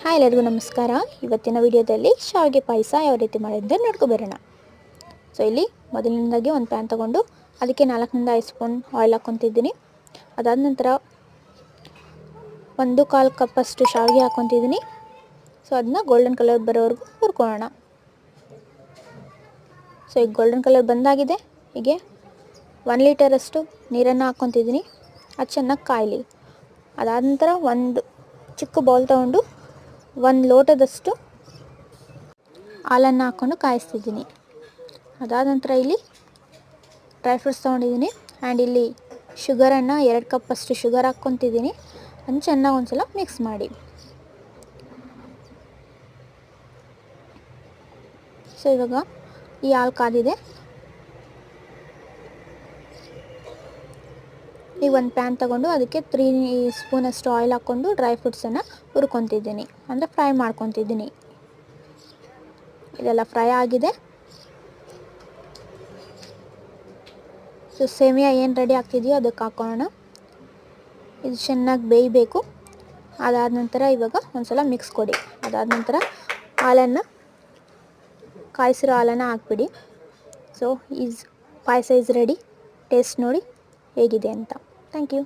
Hi ಎಲ್ಲರಿಗೂ ನಮಸ್ಕಾರ. ಇವತ್ತಿನ ವಿಡಿಯೋದಲ್ಲಿ ಶಾವಿಗೆ ಪಾಯಸ ಯಾವ ರೀತಿ ಮಾಡಿದ್ದೆ ನೋಡ್ಕೊಬರೋಣ. ಸೊ ಇಲ್ಲಿ ಮೊದಲನೇದಾಗಿ ಒಂದು ಪ್ಯಾನ್ ತಗೊಂಡು ಅದಕ್ಕೆ 4 ಸ್ಪೂನ್ ಆಯಿಲ್ ಹಾಕ್ಕೊತಿದ್ದೀನಿ. ಅದಾದ ನಂತರ 1/4 ಕಪ್ಪಷ್ಟು ಶಾವಿಗೆ ಹಾಕ್ಕೊತಿದ್ದೀನಿ. ಸೊ ಅದನ್ನ ಗೋಲ್ಡನ್ ಕಲರ್ ಬರೋವರೆಗೂ ಹುರ್ಕೊಳ್ಳೋಣ. ಸೊ ಈಗ ಗೋಲ್ಡನ್ ಕಲರ್ ಬಂದಾಗಿದೆ. ಹೀಗೆ 1 ಲೀಟರಷ್ಟು ನೀರನ್ನು ಹಾಕ್ಕೊತಿದ್ದೀನಿ. ಅದು ಚೆನ್ನಾಗಿ ಕಾಯಲಿ. ಅದಾದ ನಂತರ ಒಂದು ಚಿಕ್ಕ ಬೌಲ್ ತೊಗೊಂಡು 1 ಲೋಟದಷ್ಟು ಹಾಲನ್ನು ಹಾಕ್ಕೊಂಡು ಕಾಯಿಸ್ತಿದ್ದೀನಿ. ಅದಾದ ನಂತರ ಇಲ್ಲಿ ಡ್ರೈ ಫ್ರೂಟ್ಸ್ ತೊಗೊಂಡಿದ್ದೀನಿ ಆ್ಯಂಡ್ ಇಲ್ಲಿ ಶುಗರನ್ನು 2 ಕಪ್ಪಷ್ಟು ಶುಗರ್ ಹಾಕ್ಕೊತಿದ್ದೀನಿ. ಅದನ್ನು ಚೆನ್ನಾಗಿ ಒಂದ್ಸಲ ಮಿಕ್ಸ್ ಮಾಡಿ. ಸೊ ಇವಾಗ ಈ ಹಾಲು ಕಾದಿದೆ. ಈಗ ಒಂದು ಪ್ಯಾನ್ ತಗೊಂಡು ಅದಕ್ಕೆ 3 ಸ್ಪೂನಷ್ಟು ಆಯಿಲ್ ಹಾಕ್ಕೊಂಡು ಡ್ರೈ ಫ್ರೂಟ್ಸನ್ನು ಹುರ್ಕೊತಿದ್ದೀನಿ, ಅಂದರೆ ಫ್ರೈ ಮಾಡ್ಕೊತಿದ್ದೀನಿ. ಇದೆಲ್ಲ ಫ್ರೈ ಆಗಿದೆ. ಸೊ ಸೇಮಿಯಾ ಏನು ರೆಡಿ ಆಗ್ತಿದೆಯೋ ಅದಕ್ಕೆ ಹಾಕೋಣ. ಇದು ಚೆನ್ನಾಗಿ ಬೇಯಬೇಕು. ಅದಾದ ನಂತರ ಇವಾಗ ಒಂದ್ಸಲ ಮಿಕ್ಸ್ ಕೊಡಿ. ಅದಾದ ನಂತರ ಕಾಯಿಸಿರೋ ಹಾಲನ್ನು ಹಾಕ್ಬಿಡಿ. So payasa is ready. Taste ನೋಡಿ ಹೇಗಿದೆ ಅಂತ. Thank you.